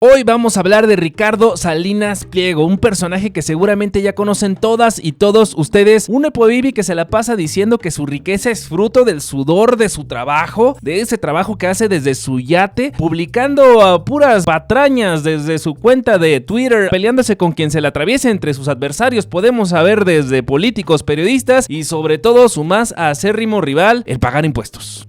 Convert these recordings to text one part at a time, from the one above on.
Hoy vamos a hablar de Ricardo Salinas Pliego, un personaje que seguramente ya conocen todas y todos ustedes, un nepobibi que se la pasa diciendo que su riqueza es fruto del sudor de su trabajo, de ese trabajo que hace desde su yate, publicando a puras patrañas desde su cuenta de Twitter, peleándose con quien se le atraviese entre sus adversarios. Podemos saber desde políticos, periodistas y sobre todo su más acérrimo rival, el pagar impuestos.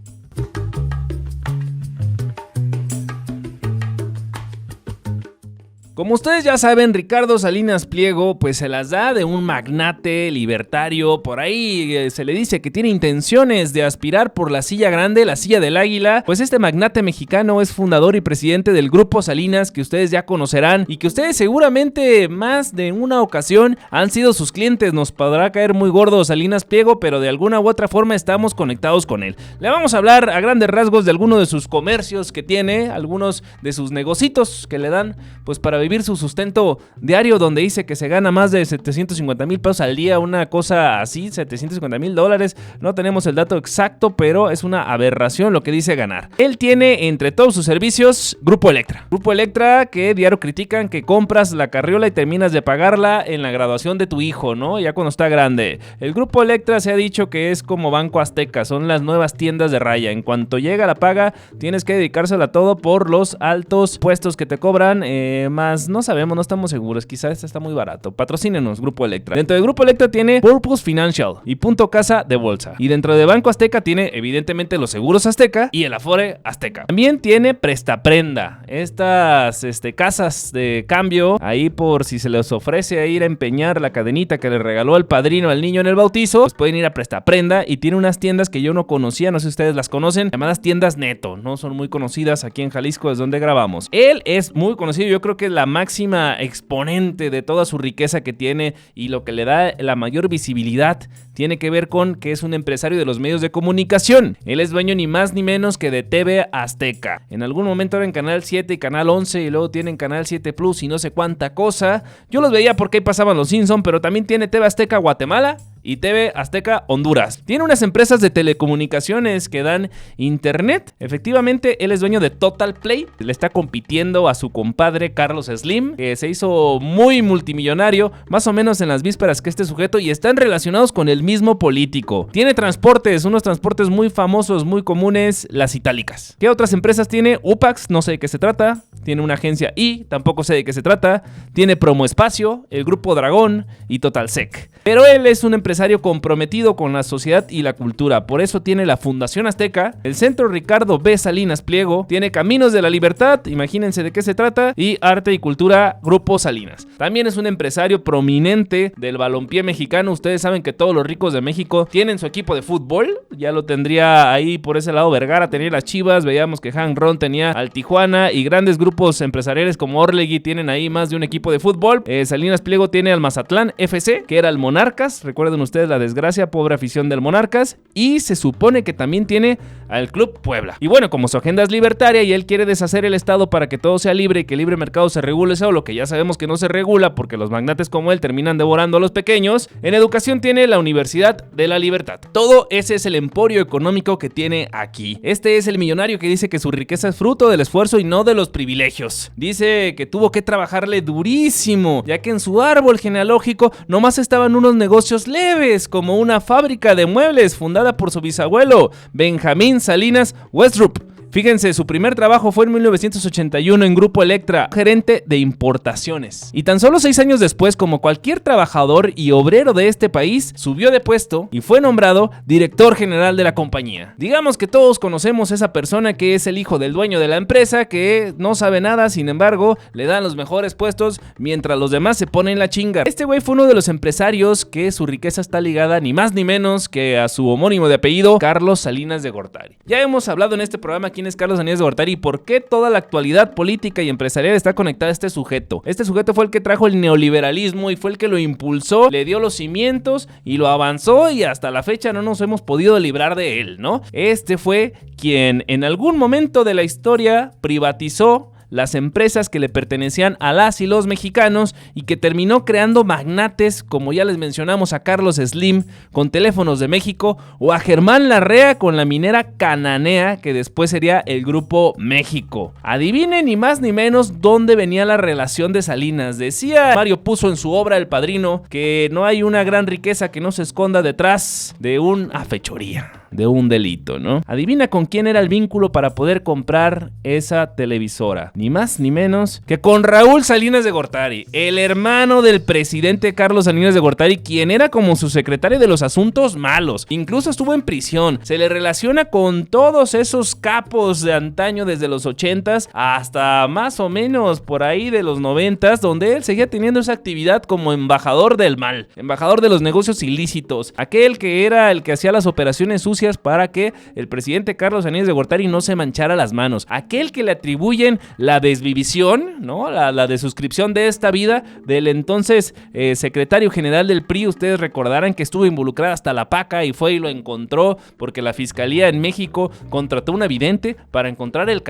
Como ustedes ya saben, Ricardo Salinas Pliego pues se las da de un magnate libertario. Por ahí se le dice que tiene intenciones de aspirar por la silla grande, la silla del águila. Pues este magnate mexicano es fundador y presidente del Grupo Salinas, que ustedes ya conocerán y que ustedes seguramente más de una ocasión han sido sus clientes. Nos podrá caer muy gordo Salinas Pliego, pero de alguna u otra forma estamos conectados con él. Le vamos a hablar a grandes rasgos de algunos de sus comercios que tiene, algunos de sus negocitos que le dan pues para vivir su sustento diario, donde dice que se gana más de 750,000 pesos al día, una cosa así, $750,000. No tenemos el dato exacto, pero es una aberración lo que dice ganar. Él tiene entre todos sus servicios Grupo Electra. Grupo Electra que diario critican que compras la carriola y terminas de pagarla en la graduación de tu hijo, ¿no? Ya cuando está grande. El Grupo Electra se ha dicho que es como Banco Azteca, son las nuevas tiendas de raya. En cuanto llega la paga, tienes que dedicársela a todo por los altos puestos que te cobran, más no sabemos, no estamos seguros, quizás este está muy barato. Patrocínenos, Grupo Electra. Dentro de Grupo Electra tiene Purpose Financial y Punto Casa de Bolsa. Y dentro de Banco Azteca tiene evidentemente los seguros Azteca y el Afore Azteca. También tiene Prestaprenda, estas casas de cambio, ahí por si se les ofrece ir a empeñar la cadenita que le regaló el padrino al niño en el bautizo, pues pueden ir a Prestaprenda. Y tiene unas tiendas que yo no conocía, no sé si ustedes las conocen, llamadas tiendas Neto, no son muy conocidas aquí en Jalisco, es donde grabamos. Él es muy conocido, yo creo que es la máxima exponente de toda su riqueza que tiene, y lo que le da la mayor visibilidad tiene que ver con que es un empresario de los medios de comunicación. Él es dueño ni más ni menos que de TV Azteca. En algún momento era en Canal 7 y Canal 11 y luego tienen Canal 7 Plus y no sé cuánta cosa. Yo los veía porque ahí pasaban los Simpson, pero también tiene TV Azteca Guatemala y TV Azteca Honduras. Tiene unas empresas de telecomunicaciones que dan internet. Efectivamente, él es dueño de Total Play. Le está compitiendo a su compadre Carlos Slim, que se hizo muy multimillonario, más o menos en las vísperas que este sujeto, y están relacionados con el mismo político. Tiene transportes, unos transportes muy famosos, muy comunes, las itálicas. ¿Qué otras empresas tiene? Upax, no sé de qué se trata. Tiene una agencia y tampoco sé de qué se trata. Tiene Promo Espacio, el Grupo Dragón y Totalsec. Pero él es un empresario comprometido con la sociedad y la cultura. Por eso tiene la Fundación Azteca, el Centro Ricardo B. Salinas Pliego, tiene Caminos de la Libertad, imagínense de qué se trata, y Arte y Cultura Grupo Salinas. También es un empresario prominente del balompié mexicano. Ustedes saben que todos los ricos de México tienen su equipo de fútbol. Ya lo tendría ahí por ese lado Vergara, tenía las Chivas, veíamos que Hank Ron tenía al Tijuana, y grandes grupos empresariales como Orlegui tienen ahí más de un equipo de fútbol. Salinas Pliego tiene al Mazatlán FC, que era el Monarcas, recuerden ustedes la desgracia, pobre afición del Monarcas, y se supone que también tiene al Club Puebla. Y bueno, como su agenda es libertaria y él quiere deshacer el Estado para que todo sea libre y que el libre mercado se regule solo, que ya sabemos que no se regula porque los magnates como él terminan devorando a los pequeños, en educación tiene la Universidad de la Libertad. Todo ese es el emporio económico que tiene aquí. Este es el millonario que dice que su riqueza es fruto del esfuerzo y no de los privilegios. Dice que tuvo que trabajarle durísimo, ya que en su árbol genealógico nomás estaban unos negocios leves, como una fábrica de muebles fundada por su bisabuelo, Benjamín Salinas Westrup. Fíjense, su primer trabajo fue en 1981 en Grupo Electra, gerente de importaciones. Y tan solo 6 años después, como cualquier trabajador y obrero de este país, subió de puesto y fue nombrado director general de la compañía. Digamos que todos conocemos a esa persona que es el hijo del dueño de la empresa, que no sabe nada, sin embargo, le dan los mejores puestos mientras los demás se ponen la chinga. Este güey fue uno de los empresarios que su riqueza está ligada ni más ni menos que a su homónimo de apellido, Carlos Salinas de Gortari. Ya hemos hablado en este programa quién es Carlos Salinas de Gortari y por qué toda la actualidad política y empresarial está conectada a este sujeto. Este sujeto fue el que trajo el neoliberalismo y fue el que lo impulsó, le dio los cimientos y lo avanzó, y hasta la fecha no nos hemos podido librar de él, ¿no? Este fue quien en algún momento de la historia privatizó las empresas que le pertenecían a las y los mexicanos y que terminó creando magnates, como ya les mencionamos, a Carlos Slim con Teléfonos de México o a Germán Larrea con la minera Cananea, que después sería el Grupo México. Adivinen ni más ni menos dónde venía la relación de Salinas. Decía Mario Puzo en su obra El Padrino que no hay una gran riqueza que no se esconda detrás de una fechoría, de un delito, ¿no? Adivina con quién era el vínculo para poder comprar esa televisora. Ni más ni menos que con Raúl Salinas de Gortari, el hermano del presidente Carlos Salinas de Gortari, quien era como su secretario de los asuntos malos. Incluso estuvo en prisión. Se le relaciona con todos esos capos de antaño desde los 80s hasta más o menos por ahí de los 90s, donde él seguía teniendo esa actividad como embajador del mal, embajador de los negocios ilícitos, aquel que era el que hacía las operaciones sucias para que el presidente Carlos Salinas de Gortari no se manchara las manos, aquel que le atribuyen la desvivisión, ¿no? la desuscripción de esta vida del entonces secretario general del PRI. Ustedes recordarán que estuvo involucrada hasta la paca y fue y lo encontró porque la fiscalía en México contrató una vidente para encontrar el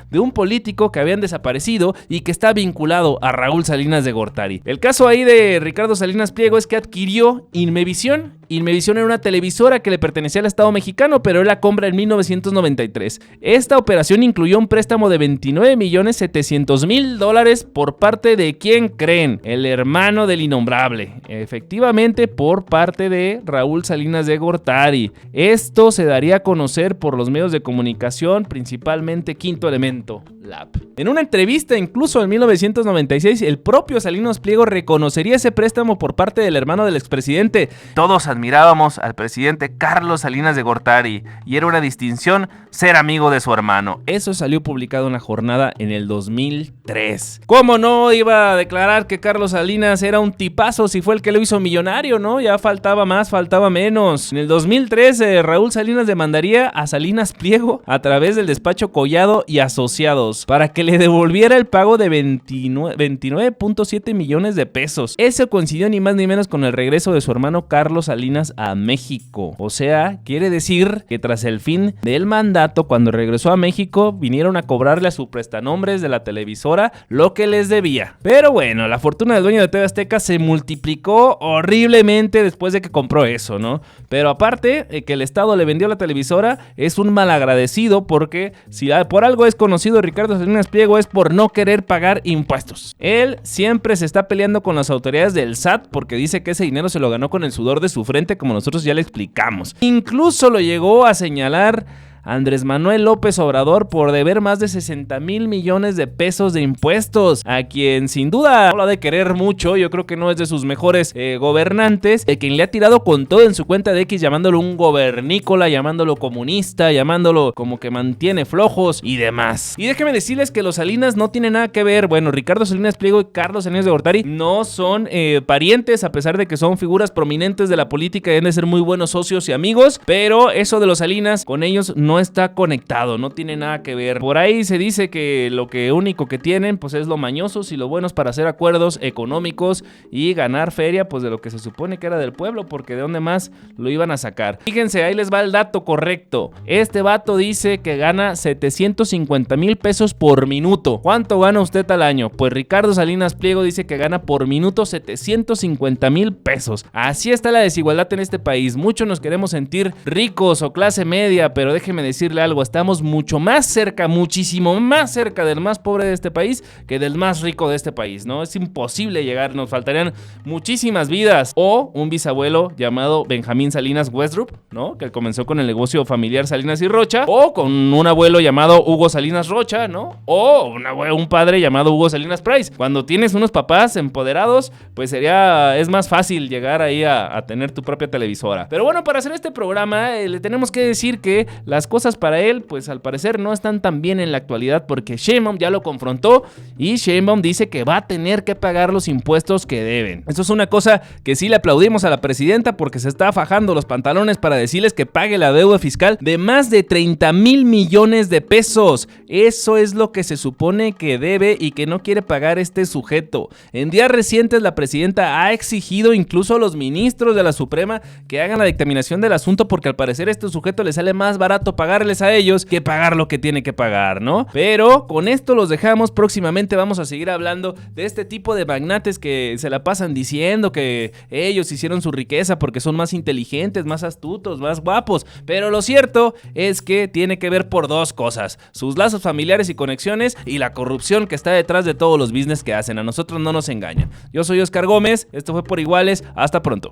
de un político que habían desaparecido y que está vinculado a Raúl Salinas de Gortari. El caso ahí de Ricardo Salinas Pliego es que adquirió Inmevisión. Inmevisión era una televisora que le pertenecía al Estado mexicano, pero él la compra en 1993. Esta operación incluyó un préstamo de $29,700,000 por parte de ¿quién creen? El hermano del innombrable. Efectivamente, por parte de Raúl Salinas de Gortari. Esto se daría a conocer por los medios de comunicación, principalmente Quinto Elemento, Lab. En una entrevista, incluso en 1996, el propio Salinas Pliego reconocería ese préstamo por parte del hermano del expresidente. Todos admirábamos al presidente Carlos Salinas de Gortari y era una distinción ser amigo de su hermano. Eso salió publicado en La Jornada en el 2003. ¿Cómo no iba a declarar que Carlos Salinas era un tipazo si fue el que lo hizo millonario, no? Ya faltaba más, faltaba menos. En el 2013, Raúl Salinas demandaría a Salinas Pliego a través del despacho Collado y Asociados para que le devolviera el pago de 29.7 millones de pesos. Eso coincidió ni más ni menos con el regreso de su hermano Carlos Salinas a México. O sea, quiere decir que tras el fin del mandato, cuando regresó a México, vinieron a cobrarle a su prestanombres de la televisora lo que les debía. Pero bueno, la fortuna del dueño de TV Azteca se multiplicó horriblemente después de que compró eso, ¿no? Pero aparte, que el Estado le vendió la televisora, es un malagradecido porque si por algo es conocido Ricardo Salinas Pliego es por no querer pagar impuestos. Él siempre se está peleando con las autoridades del SAT porque dice que ese dinero se lo ganó con el sudor de su frente, como nosotros ya le explicamos. Incluso lo llegó a señalar Andrés Manuel López Obrador por deber más de 60,000 millones de pesos de impuestos, a quien sin duda no lo ha de querer mucho. Yo creo que no es de sus mejores gobernantes, quien le ha tirado con todo en su cuenta de X, llamándolo un gobernícola, llamándolo comunista, llamándolo como que mantiene flojos y demás. Y déjenme decirles que los Salinas no tienen nada que ver. Bueno, Ricardo Salinas Pliego y Carlos Salinas de Gortari no son parientes, a pesar de que son figuras prominentes de la política y deben de ser muy buenos socios y amigos, pero eso de los Salinas con ellos no está conectado, no tiene nada que ver. Por ahí se dice que lo único que tienen pues es lo mañosos y lo buenos para hacer acuerdos económicos y ganar feria pues de lo que se supone que era del pueblo, porque de dónde más lo iban a sacar. Fíjense, ahí les va el dato correcto. Este vato dice que gana 750,000 pesos por minuto. ¿Cuánto gana usted al año? Pues Ricardo Salinas Pliego dice que gana por minuto 750,000 pesos. Así está la desigualdad en este país. Muchos nos queremos sentir ricos o clase media, pero déjeme decirle algo, estamos mucho más cerca, muchísimo más cerca del más pobre de este país que del más rico de este país, ¿no? Es imposible llegar, nos faltarían muchísimas vidas. O un bisabuelo llamado Benjamín Salinas Westrup, ¿no? Que comenzó con el negocio familiar Salinas y Rocha, o con un abuelo llamado Hugo Salinas Rocha, ¿no? O un padre llamado Hugo Salinas Price. Cuando tienes unos papás empoderados, pues es más fácil llegar ahí a tener tu propia televisora. Pero bueno, para hacer este programa le tenemos que decir que las cosas para él, pues al parecer no están tan bien en la actualidad, porque Sheinbaum ya lo confrontó y Sheinbaum dice que va a tener que pagar los impuestos que deben. Eso es una cosa que sí le aplaudimos a la presidenta, porque se está fajando los pantalones para decirles que pague la deuda fiscal de más de 30,000 millones de pesos. Eso es lo que se supone que debe y que no quiere pagar este sujeto. En días recientes la presidenta ha exigido incluso a los ministros de la Suprema que hagan la dictaminación del asunto, porque al parecer este sujeto le sale más barato pagarles a ellos que pagar lo que tiene que pagar, ¿no? Pero con esto los dejamos. Próximamente vamos a seguir hablando de este tipo de magnates que se la pasan diciendo que ellos hicieron su riqueza porque son más inteligentes, más astutos, más guapos. Pero lo cierto es que tiene que ver por dos cosas: sus lazos familiares y conexiones, y la corrupción que está detrás de todos los business que hacen. A nosotros no nos engañan. Yo soy Oscar Gómez, esto fue Por Iguales, hasta pronto.